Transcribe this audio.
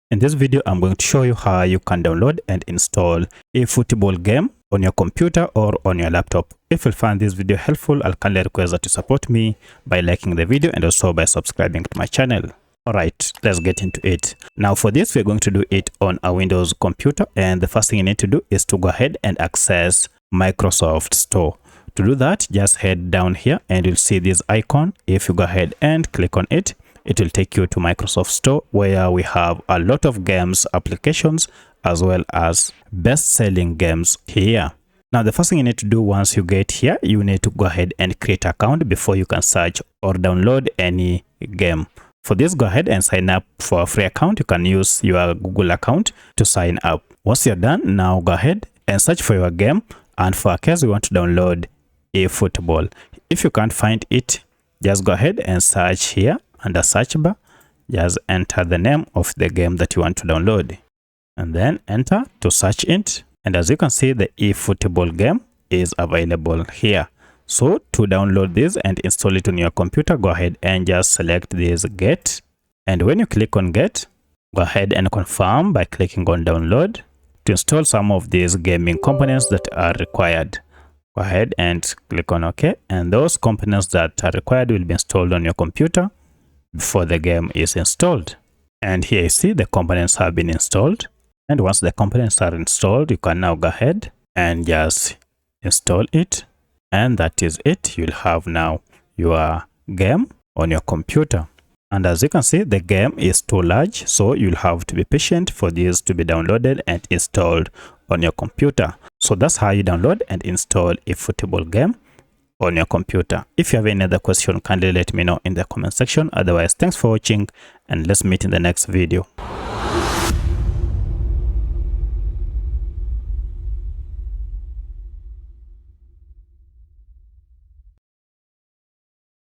In this video, I'm going to show you how you can download and install a football game on your computer or on your laptop. If you find this video helpful, I'll kindly request that you support me by liking the video and also by subscribing to my channel. Alright, let's get into it. Now for this, we're going to do it on a Windows computer, and the first thing you need to do is to go ahead and access Microsoft Store. To do that, just head down here and you'll see this icon. If you go ahead and click on it, it will take you to Microsoft Store, where we have a lot of games applications as well as best-selling games here. Now the first thing you need to do once you get here, you need to go ahead and create an account before you can search or download any game. For this, go ahead and sign up for a free account. You can use your Google account to sign up. Once you're done, now go ahead and search for your game, and for our case we want to download eFootball. If you can't find it, just go ahead and search here under search bar. Just enter the name of the game that you want to download and then enter to search it, and as you can see, the eFootball game is available here. So to download this and install it on your computer, go ahead and just select this get, and when you click on get, go ahead and confirm by clicking on download to install some of these gaming components that are required. Go ahead and click on OK, and those components that are required will be installed on your computer before the game is installed. And here you see the components have been installed, and once the components are installed, you can now go ahead and just install it, and that is it. You'll have now your game on your computer. And as you can see, the game is too large, so you'll have to be patient for this to be downloaded and installed on your computer. So that's how you download and install a football game on your computer. If you have any other question, kindly let me know in the comment section. Otherwise, thanks for watching, and let's meet in the next video.